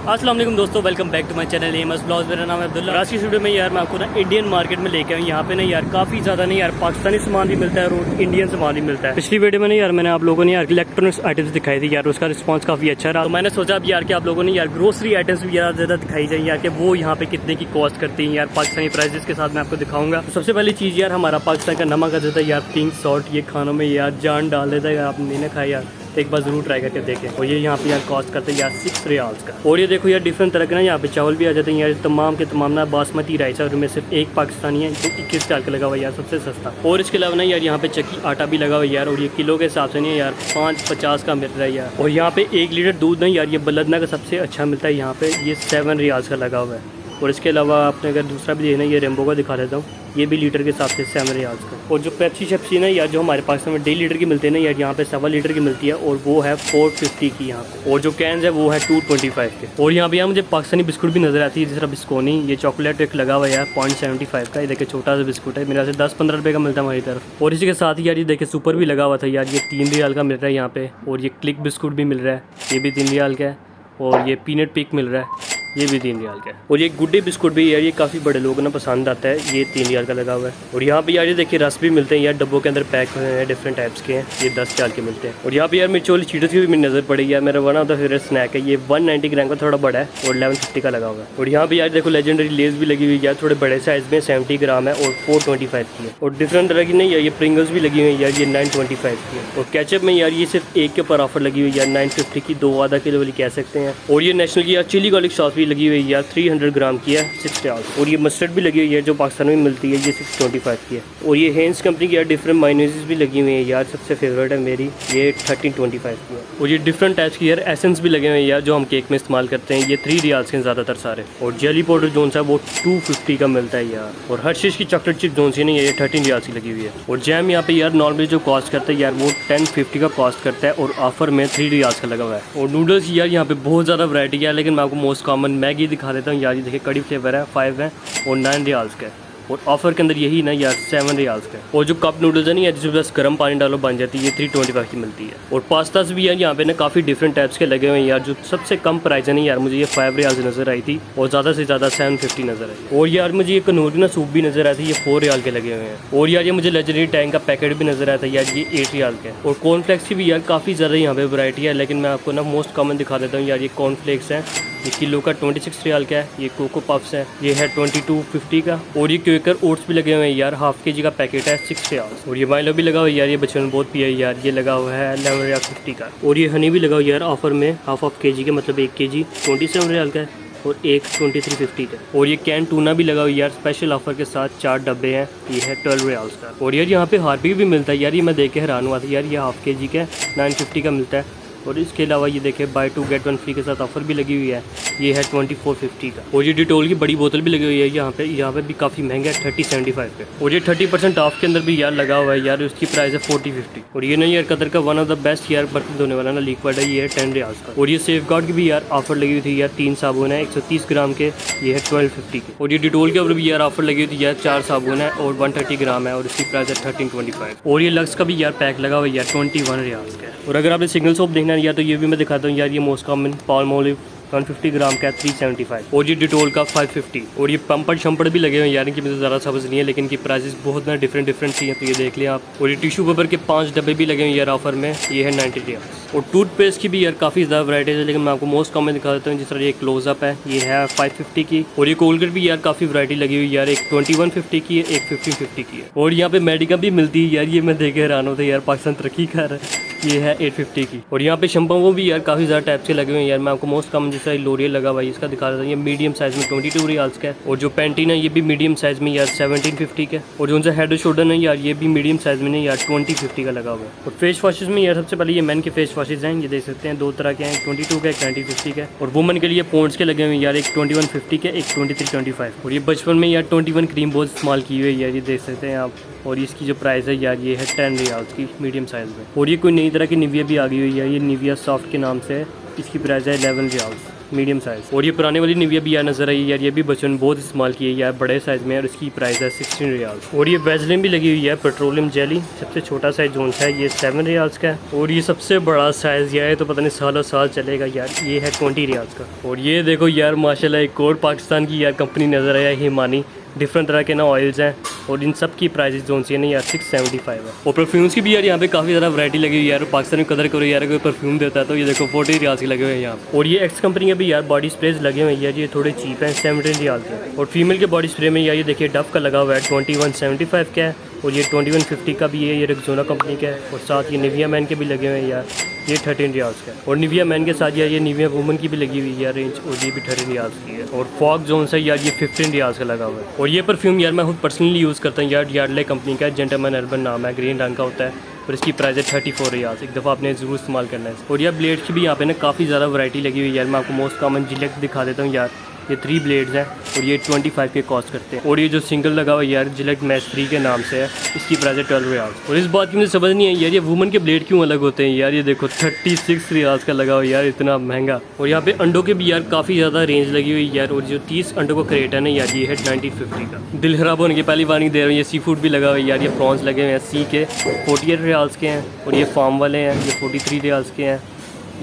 अस्सलाम वालेकुम दोस्तों, welcome back to my channel MS blogs. मेरा नाम है अब्दुल्ला। आज की वीडियो में यार मैं आपको ना इंडियन मार्केट में लेके आऊँ। यहाँ पे ना यार काफ़ी ज़्यादा नहीं यार पाकिस्तानी सामान भी मिलता है और इंडियन सामान भी मिलता है। पिछली वीडियो में ना यार मैंने आप लोगों ने यार इलेक्ट्रॉनिक्स आइटम्स दिखाई थी यार, उसका रिस्पॉन्स काफ़ी अच्छा रहा। तो मैंने सोचा अब यार कि आप लोगों ने यार ग्रोसरी आइटम्स भी यार ज़्यादा दिखाई जाए यार कि वो यहाँ पे कितने की कॉस्ट करती हैं यार पाकिस्तानी प्राइसेस के साथ मैं आपको दिखाऊंगा। तो सबसे पहली चीज़ यार हमारा पाकिस्तान का नमक आ जाता है यार, पिंक सॉल्ट, ये खानों में यार जान डाल देता है यार। आपने नहीं खाया यार तो एक बार ज़रूर ट्राई करके देखें। और ये यहाँ पे यार कॉस्ट करते हैं यार 6 रियाल्स का। और ये देखो यार डिफरेंट तरह के ना यहाँ पे चावल भी आ जाते हैं यार, तमाम के तमाम ना बासमती राइस है और इनमें सिर्फ एक पाकिस्तानी है जो 21 रियाल का लगा हुआ यार, सबसे सस्ता। और इसके अलावा ना यार यहाँ पे चक्की आटा भी लगा हुआ यार, और ये किलो के हिसाब से नहीं है यार 5.50 का मिल रहा है यार। और यहाँ पे 1 लीटर दूध नहीं यार ये बलदना का सबसे अच्छा मिलता है यहाँ पे, ये 7 रियाल्स का लगा हुआ है। और इसके अलावा आपने अगर दूसरा भी देखना, ये रेम्बो का दिखा देता हूँ, ये भी लीटर के हिसाब से 7 रियाल्स का। और जो पेप्सी शेप्सी ना यार जो हमारे पाकिस्तान में 1.5 लीटर की मिलती है ना यार, यहाँ पे 7 लीटर की मिलती है और वो है 450 की यहाँ पे। और जो कैंस है वो है 225 के। और यहाँ पे यार मुझे पाकिस्तानी बिस्कुट भी नजर आती है, जिस तरह बिस्कोनी, ये चॉकलेट एक लगा हुआ है यार 0.75 का। ये देखिए छोटा सा बिस्कुट है, मेरे से 10-15 रुपये का मिलता है हमारी तरफ। और इसी के साथ ही यार ये देखिए सुपर भी लगा हुआ था यार, ये 3 रियाल का मिल रहा है यहाँ पे। और ये क्लिक बिस्कुट भी मिल रहा है, ये भी 3 रियाल का है। और ये पीनट पिक मिल रहा है, ये भी 3 रियाल का है। और ये गुड्डे बिस्कुट भी यार ये काफ़ी बड़े लोगों ने पसंद आता है, ये 3 रियाल का लगा हुआ है। और यहाँ पे यार ये देखिए रस भी मिलते हैं यार, डब्बों के अंदर पैक हुए हैं, डिफरेंट टाइप्स के हैं, ये 10 रियाल के मिलते हैं। और यहाँ पे यार मिर्च वाली चीटों की भी मेरी नज़र पड़ी यार, मेरा one of the favourite snack है, ये 190 ग्राम का थोड़ा बड़ा है और 1150 का लगा हुआ है। और यहाँ पे यार देखो लेजेंडरी लेस भी लगी हुई है यार, थोड़े बड़े साइज़ में 70 ग्राम है और 425 की है। और डिफरेंट तरह की नहीं यार ये प्रिंगल्स भी लगी हुई है यार, ये 925 की है। और केचप में यार ये सिर्फ एक के ऊपर ऑफर लगी हुई है यार, 950 की 2 आधा किलो वाली कह सकते हैं। और ये नेशनल की यार चिली गार्लिक सॉस भी लगी हुई है यार, 300 ग्राम की है, 6 रियाल। और ये मस्टर्ड भी लगी हुई है जो पाकिस्तान में मिलती है, ये 625 की है। और ये हेंस कंपनी की यार डिफरेंट मायोनीज़ भी लगी हुई है यार, सबसे फेवरेट है मेरी, ये 1325 की है। और ये डिफरेंट टाइप्स की यार एसेंस भी लगे हुए हैं यार जो हम केक में इस्तेमाल करते हैं, ये 3 रियाल्स के ज़्यादातर सारे। और जेली पाउडर जोन सा वो 250 का मिलता है यार। और हर चीज़ की चॉकलेट चिप जोन सी नहीं है, ये 13 रियाल्स की लगी हुई है। और जैम यहाँ पे यार नॉर्मली जो कॉस्ट करता है यार वो 1050 का कॉस्ट करता है और ऑफर में 3 रियाल्स का लगा हुआ है। और नूडल्स यार यहाँ पे बहुत ज़्यादा वैरायटी है, लेकिन मैं आपको मोस्ट कॉमन मैगी दिखा देता हूँ यार। ये देखिए कड़ी फ्लेवर है, 5 है और 9 रियाल्स का है। और ऑफर के अंदर यही ना यार 7 रियाल्स का। और जो कप नूडल्स है नहीं यार जिसमें बस गर्म पानी डालो बन जाती है, ये 325 की मिलती है। और पास्तास भी यार यहाँ पे ना काफ़ी डिफरेंट टाइप्स के लगे हुए हैं यार, जो सबसे कम प्राइस है नहीं यार, मुझे ये 5 रियाल्स नज़र आई थी और ज़्यादा से ज़्यादा 750 नज़र आई। और यार मुझे ये कनूरी ना सूप भी नज़र आई थी, ये 4 रियाल के लगे हुए हैं। और यार ये मुझे लेजेंडरी टैंक का पैकेट भी नज़र आया था यार, ये 8 रियाल का है। और कॉर्नफ्लेक्स की भी यार काफ़ी ज़्यादा यहाँ पे वैरायटी है, लेकिन मैं आपको ना मोस्ट कॉमन दिखा देता हूँ यार। ये कॉर्नफ्लेक्स है, ये किलो का 26 रियाल का है। ये कोको पफ्स है, ये है 2250 का। और ये क्वेकर ओट्स भी लगे हुए हैं यार, हाफ kg का पैकेट है, 6 रियाल। और ये माइलो भी लगा हुआ है यार, ये बच्चों ने बहुत पिया है यार, ये लगा हुआ है 11 रियाल 50 का। और ये हनी भी लगा हुआ है यार ऑफर में, हाफ kg के मतलब 1 kg 27 रियाल का है और एक 2350 का। और ये कैन टूना भी लगा हुआ यार, स्पेशल ऑफर के साथ 4 डब्बे हैं, ये है 12 रियाल्स का। और यार यहाँ पे हार्पिक भी मिलता है यार, ये मैं देख के हैरान हुआ था यार, ये हाफ kg का 950 का मिलता है। और इसके अलावा ये देखें बाय 2 गेट 1 फ्री के साथ ऑफर भी लगी हुई है, ये है 2450 का। और ये डिटोल की बड़ी बोतल भी लगी हुई है यहाँ पे भी काफ़ी महंगा है, 3075 पे। और ये 30% ऑफ के अंदर भी यार लगा हुआ है यार, उसकी प्राइस है 4050। और ये नहीं यार कतर का वन ऑफ द बेस्ट यार बर्तन धोने वाला ना लिक्विड है, ये है 10 रियाल्स का। और ये सेफ गार्ड की भी यार ऑफर लगी हुई थी यार, 3 साबुन है 130 ग्राम के, ये है 1250 के। और ये डिटोल के ऊपर भी यार ऑफर लगी हुई थी यार, 4 साबुन है और 130 ग्राम है और इसकी प्राइस है 1325। और ये लक्स का भी यार पैक लगा हुआ है यार, 21 रियाल्स का। और अगर आपने सिंगल सोप देखना है यार तो ये भी मैं दिखाता हूँ यार, ये मोस्ट कॉमन पाल्मोलिव 150 ग्राम का 375। और ये डिटोल का 550। और ये पंपड़ शंपड़ भी लगे हुए हैं यार, इनकी मुझे ज़्यादा समझ नहीं है, लेकिन इनकी प्राइसेस बहुत ना डिफरेंट सी हैं, तो ये देख लें आप। और ये टिश्यू पेपर के 5 डब्बे भी लगे हुए हैं यार ऑफर में, ये है 90 रियाल। और टूथपेस्ट की भी यार काफ़ी ज़्यादा वैराइटीज है, लेकिन मैं आपको मोस्ट कॉमन दिखा देता हूँ। जिस तरह ये क्लोजअप है, ये है 550 की। और ये कोलगेट भी यार काफ़ी वैरायटी लगी हुई यार, एक 2150 की है, एक 1550 की है। और यहाँ पे मेडिका भी मिलती है यार, ये मैं देख के हैरान होता है यार, पाकिस्तान तरक्की कर रहा है, ये है 850 की। और यहाँ पे शैम्पू वो भी यार काफ़ी ज़्यादा टाइप के लगे हुए हैं यार, मैं आपको मोस्ट कॉमन जैसा लोरियल लगा हुआ है इसका दिखा रहा था, ये मीडियम साइज़ में 22 रियाल्स का है। और जो पैंटीन है ये भी मीडियम साइज़ में यार 1750 का। और जो हेड एंड शोल्डर है यार, ये भी मीडियम साइज़ में नहीं यार 2050 का लगा हुआ है। और फेस वॉशेज़ में यार सबसे पहले ये मैन के फेस वॉशेज़ हैं, ये देख सकते हैं 2 तरह के हैं, 22 का, एक 1950 का। और वुमन के लिए पॉन्ड्स के लगे हुए हैं यार, एक 2150 के, एक 2325। और ये बचपन में यार 21 क्रीम बहुत इस्तेमाल की हुई है यार, ये देख सकते हैं आप। और इसकी जो प्राइस है यार, ये है 10 रियाल्स की मीडियम साइज़ में। और ये कोई नई तरह की निविया भी आ गई हुई है, ये निविया सॉफ्ट के नाम से है, इसकी प्राइस है 11 रियाल्स। Medium size. और ये पुराने वाली निविया भी यार नज़र आई यार, ये भी बच्चों ने बहुत इस्तेमाल की है यार बड़े साइज़ में, और इसकी प्राइस है 16 रियाल्स। और ये वैसलिन भी लगी हुई है पेट्रोलियम जेली, सबसे छोटा साइज़ जोन सा है ये 7 रियाल्स का है। और ये सबसे बड़ा साइज़ यह है तो पता नहीं सालों साल चलेगा यार, ये है 20 रियाल्स का। और ये देखो यार माशाल्लाह एक और पाकिस्तान की यार कंपनी नज़र आया हिमानी, डिफरेंट तरह के ना ऑयल्स हैं और इन सब की प्राइसेस जोन सी है ना यार 675 है। और परफ्यूम्स की भी यार यहाँ पे काफ़ी ज़्यादा वैरायटी लगी हुई है यार, पाकिस्तान में कदर करो यार कोई परफ्यूम देता है तो ये देखो 40 रियाल्स के लगे हुए हैं यहाँ। और ये एक्स कंपनी के भी यार बॉडी स्प्रेज लगे हुए हैं यार, ये थोड़े चीप हैं 17 रियाल के। और फीमेल के बॉडी स्प्रे में यार ये देखिए डव का लगा हुआ है 2175 का है, और ये 2150 का भी है, ये रेक्सोना कंपनी का है। और साथ ये निविया मैन के भी लगे हुए हैं यार, ये 13 रियाल्स का है। और निविया मैन के साथ यार ये निविया वुमन की भी लगी हुई है यार रेंज, और ये भी 13 रियाल्स की है। और फॉग जोन से यार ये 15 रियाल्स का लगा हुआ है। और ये परफ्यूम यार मैं खुद पर्सनली यूज़ करता हूँ यार, यार्डले कंपनी का जेंटलमैन अर्बन नाम है, ग्रीन रंग का होता है और इसकी प्राइस है 34 रियाल्स। एक दफ़ा आपने ज़रूर इस्तेमाल करना है। और यार ब्लेड्स की भी यहाँ पे ना काफ़ी ज़्यादा वैरायटी लगी हुई है यार, मैं आपको मोस्ट कॉमन जिलेट दिखा देता हूँ यार, ये 3 ब्लेड्स हैं और ये 25 के कॉस्ट करते हैं। और ये जो सिंगल लगा हुआ है यार जिलेट मैच 3 के नाम से है, इसकी प्राइस है 12 रियाल्स। और इस बात की मुझे समझ नहीं आई यार ये वुमन के ब्लेड क्यों अलग होते हैं यार, ये देखो 36 रियाल्स का लगा हुआ यार, इतना महंगा। और यहाँ पे अंडों के भी यार काफ़ी ज़्यादा रेंज लगी हुई यार, और जो 30 अंडों का क्रेट है ना यार ये है 1950 का। दिल खराब होने की पहली वार्निंग दे रहा हूँ, ये सी फूड भी लगा हुआ है यार, ये प्रॉन्स लगे हुए हैं सी के 48 रियाल्स के हैं। और ये फार्म वाले हैं ये 43 रियाल्स के हैं।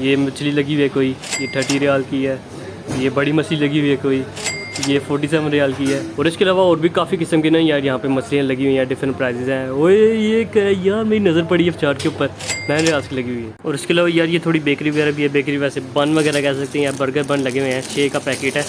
ये मछली लगी हुई है कोई, ये 30 रियाल की है। ये बड़ी मछली लगी हुई है कोई, ये 47 रियाल की है। और इसके अलावा और भी काफ़ी किस्म की ना यार यहाँ पे मछलियाँ लगी हुई हैं, डिफरेंट प्राइसेस हैं। ओए ये यार मेरी नज़र पड़ी है चार्ट के ऊपर 9 रियाल्स की लगी हुई है। और इसके अलावा यार ये थोड़ी बेकरी वगैरह भी है, बेकरी वैसे बन वगैरह कह सकते हैं यार, बर्गर बन लगे हुए हैं 6 का पैकेट है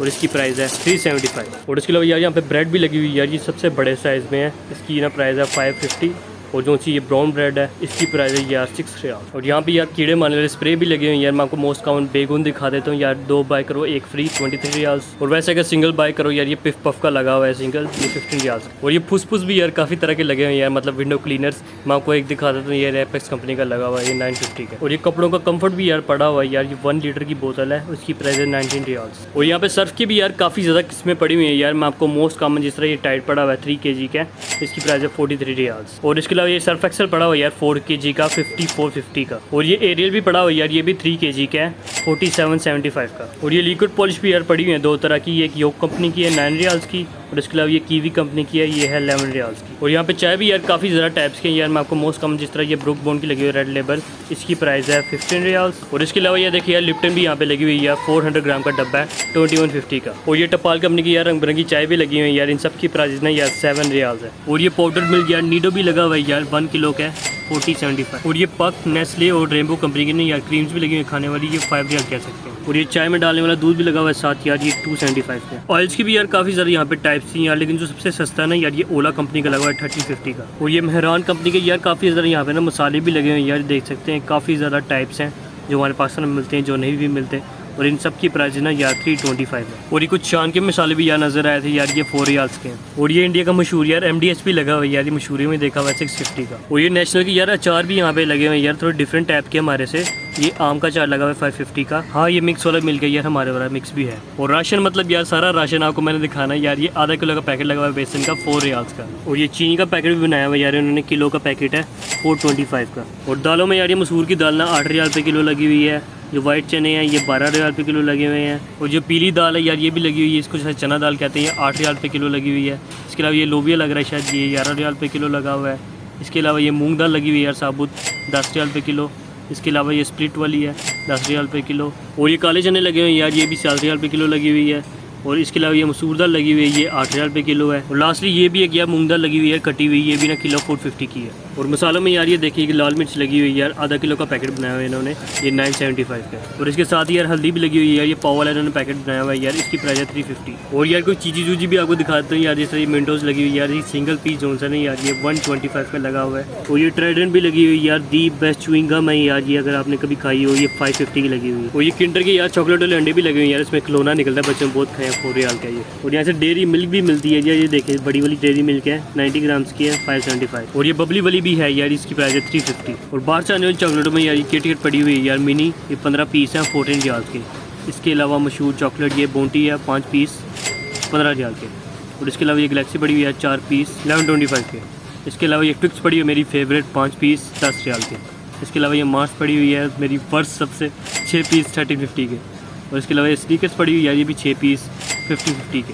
और इसकी प्राइस है 375। और इसके अलावा यार यहाँ पे ब्रेड भी लगी हुई है यार, ये सबसे बड़े साइज़ में है, इसकी ना प्राइस है 550। और जो सी ये ब्राउन ब्रेड है इसकी प्राइस है यार 6 रियाल। और यहाँ पे यार कीड़े मारने वाले स्प्रे भी लगे हुए हैं यार, मैं आपको मोस्ट कॉमन बेगुन दिखा देता हूँ यार, 2 बाय करो 1 फ्री 23 रियाल्स। और वैसे अगर सिंगल बाय करो यार ये पिफ पफ का लगा हुआ है सिंगल, ये 15 रियाल्स। और ये फुसफुस भी यार काफ़ी तरह के लगे हुए हैं यार, मतलब विंडो क्लीनर्स, मैं आपको एक दिखा देता हूँ, ये रेपेक्स कंपनी का लगा हुआ है, ये 950 का। और ये कपड़ों का कम्फर्ट भी यार पड़ा हुआ है यार, ये 1 लीटर की बोतल है, उसकी प्राइस है 19 रियाल्स। और यहाँ पे सर्फ की भी यार काफ़ी ज़्यादा किस्में पड़ी हुई हैं यार, मैं आपको मोस्ट कॉमन जिस तरह ये टाइट पड़ा हुआ है 3 kg का, इसकी प्राइस है 43 रियाल्स। और इसके अलावा ये सर्फ एक्सेल पड़ा हुआ यार 4 kg का 5450 का। और ये एरियल भी पड़ा हुआ यार, ये भी 3 kg का है 4775 का। और ये लिक्विड पॉलिश भी यार पड़ी हुई है 2 तरह की, एक योग कंपनी की है 9 रियाल्स की, और इसके अलावा ये कीवी कंपनी की है, ये है 11 रियाल्स की। और यहाँ पे चाय भी यार काफ़ी ज़्यादा टाइप्स के यार, मैं आपको मोस्ट कॉमन जिस तरह ये ब्रुक बॉन्ड की लगी हुई है रेड लेबल, इसकी प्राइस है 15 रियाल्स। और इसके अलावा ये देखिए यार लिप्टन भी यहाँ पे लगी हुई है, 400 ग्राम का डब्बा है 2150 का। और ये टपाल कंपनी की यार रंग बिरंगी चाय भी लगी हुई है यार, इन सब की प्राइस ना यार 7 रियाल्स है। और ये पाउडर मिल्क यार नीडो भी लगा हुआ है यार 1 किलो का 4075। और ये पक नेस्ले और रेनबो कंपनी की नहीं यार क्रीम्स भी लगी हुई खाने वाली, ये 5 रियाल कह सकते हैं। और ये चाय में डालने वाला दूध भी लगा हुआ है साथ यार, ये 275 का। ऑयल्स की भी यार काफ़ी ज़्यादा यहाँ पे टाइप्स थी यार, लेकिन जो सबसे सस्ता है ना यार ये ओला कंपनी का लगा हुआ है 3050 का। और ये मेहरान कंपनी के यार काफ़ी ज़्यादा यहाँ पे ना मसाले भी लगे हुए हैं यार, देख सकते हैं काफ़ी ज़्यादा टाइप्स हैं जो हमारे पाकिस्तान में मिलते हैं, जो नहीं भी मिलते। और इन सब की प्राइस ना यार 325 है। और ये कुछ शान के मसाले भी यार नज़र आए थे यार, ये 4 रियाल्स के हैं। और ये इंडिया का मशहूर यार MDH भी लगा हुआ है यार, ये मशहूरी में देखा हुआ है 650 का। और ये नेशनल की यार अचार भी यहाँ पे लगे हुए हैं यार, थोड़े डिफरेंट टाइप के हमारे से। ये आम का अचार लगा हुआ है 550 का। हाँ ये मिक्स वाला मिल गया यार, हमारे वाला मिक्स भी है। और राशन मतलब यार सारा राशन आपको मैंने दिखाना है यार, ये आधा किलो का पैकेट लगा हुआ है बेसन का 4 रियाल्स का। और ये चीनी का पैकेट भी बनाया हुआ है यार इन्होंने, किलो का पैकेट है 425 का। और दालों में यार ये मसूर की दाल ना 8 रियाल पे किलो लगी हुई है, जो वाइट चने हैं ये 12 रियाल पे किलो लगे हुए हैं। और जो पीली दाल है यार ये भी लगी हुई है, इसको शायद चना दाल कहते हैं, 8 रियाल पे किलो लगी हुई है। इसके अलावा ये लोबिया लग रहा है शायद, ये 11 रियाल पे किलो लगा हुआ है। इसके अलावा ये मूंग दाल लगी हुई है यार साबुत 10 रियाल पे किलो। इसके अलावा ये स्प्लिट वाली है 10 रियाल पे किलो। और ये काले चने लगे हुए हैं यार, ये भी 7 रियाल पे किलो लगी हुई है। और इसके अलावा ये मसूर दाल लगी हुई है, ये 8 रियाल पे किलो है। और लास्टली ये भी एक यार मूंग दाल लगी हुई है कटी हुई, ये भी ना किलो 450 की है। और मसालों में यार ये देखिए कि लाल मिर्च लगी हुई है यार, आधा किलो का पैकेट बनाया हुआ है इन्होंने, ये 975 का। और इसके साथ ही यार हल्दी भी लगी हुई है यार, ये पाव वाला इन्होंने पैकेट बनाया हुआ है यार, इसकी प्राइस है 350। और यार कोई चीज़ी चूजी भी आपको दिखाते हैं यार, जैसे ये मिंटोस लगी हुई है यार, ये सिंगल पीस जोन सा नहीं यार, ये 125 का लगा हुआ है। और ये ट्राइडेंट भी लगी हुई है यार, दी बेस्ट च्युइंग गम है यार, ये अगर आपने कभी खाई हो, ये 550 की लगी हुई है। और ये किंडर के यार चॉकलेट वाले अंडे भी लगे हुए हैं यार, इसमें खिलौना निकलता है, बच्चों में बहुत खाए 4 रियाल का ये। और यहाँ से डेयरी मिल्क भी मिलती है यार, ये देखिए बड़ी वाली डेयरी मिल्क है 90 ग्राम्स की है 575। और ये बबली वाली भी है यार, इसकी प्राइस है 350। और बाहर से आने वाली चॉकलेटों में यार ये किट पड़ी हुई है यार मिनी, ये 15 पीस हैं 14 रियाल के। इसके अलावा मशहूर चॉकलेट ये बोंटी है 5 पीस 15 रियाल के। और इसके अलावा ये गैलेक्सी पड़ी हुई है 4 पीस 1125 के। इसके अलावा ये ट्विक्स पड़ी हुई है मेरी फेवरेट 5 पीस 10 रियाल के। इसके अलावा ये मार्स पड़ी हुई है मेरी फर्स्ट सबसे 6 पीस 1350 के। और इसके अलावा ये स्नीकर्स पड़ी हुई यार, ये भी 6 पीस 50 के।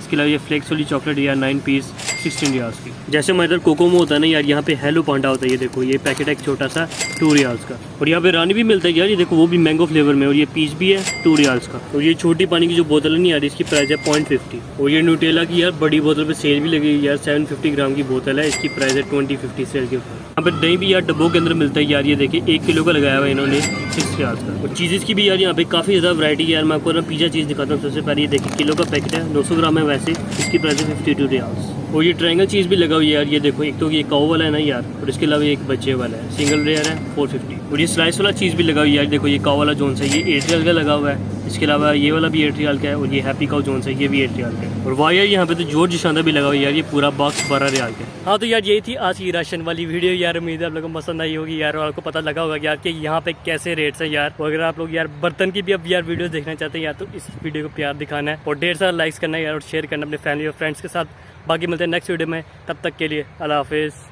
इसके अलावा ये फ्लेक्स वाली चॉकलेट यार 9 पीस 16 रियाल्स की। जैसे हमारे इधर कोकोमो होता है ना यार, यहाँ पे हेलो पांडा होता है। ये देखो ये पैकेट है एक छोटा सा 2 रियाल्स का। और यहाँ पे रानी भी मिलता है यार, ये देखो वो भी मैंगो फ्लेवर में, और ये पीस भी है 2 रियाल्स का। और ये छोटी पानी की जो बोतल है नहीं यार, इसकी प्राइस है 0.50। और ये न्यूटेला की यार बड़ी बोतल पे सेल भी लगी यार, 750 ग्राम की बोतल है, इसकी प्राइस है 20-50 सेल के ऊपर। यहाँ पे दही भी यार डब्बों के अंदर मिलता है यार, ये देखिए 1 किलो का लगाया हुआ है इन्होंने 6 रियाल्स का। और चीज़ की भी यार यहाँ पे काफ़ी ज़्यादा वैरायटी है यार। मैं आपको ना पिज़्ज़ा चीज़ दिखाता हूँ। सबसे पहले ये देखिए किलो का पैकेट है, 900 ग्राम है वैसे, इसकी प्राइस है 52 रियाल्स। और ये ट्रायंगल चीज़ भी लगा हुआ है यार, ये देखो एक तो ये काऊ वाला है ना यार, और इसके अलावा एक बच्चे वाला है, सिंगल लेयर है 450। और ये स्लाइस वाला चीज़ भी लगा हुआ है यार, देखो ये काऊ वाला जोन सा ये 8 रियाल का लगा हुआ है। इसके अलावा ये वाला भी 8 रियाल का है, और ये हैप्पी काऊ जोन सा ये भी 8 रियाल का है। और वायर यहाँ पे तो जोर जिशांदा भी लगा हुआ है यार, ये पूरा बॉक्स 12 रियाल का है। हाँ तो यार यही थी आज की राशन वाली वीडियो यार, उम्मीद है आप लोगों को पसंद आई होगी यार, और आपको पता लगा होगा यार कि यहाँ पे कैसे रेट्स हैं यार। और अगर आप लोग यार बर्तन की भी अब यार वीडियो देखना चाहते हैं यार, तो इस वीडियो को प्यार दिखाना है और ढेर सारा लाइक्स करना है यार, और शेयर करना अपने फैमिली और फ्रेंड्स के साथ। बाकी मिलते हैं नेक्स्ट वीडियो में, तब तक के लिए अल्लाह हाफिज़।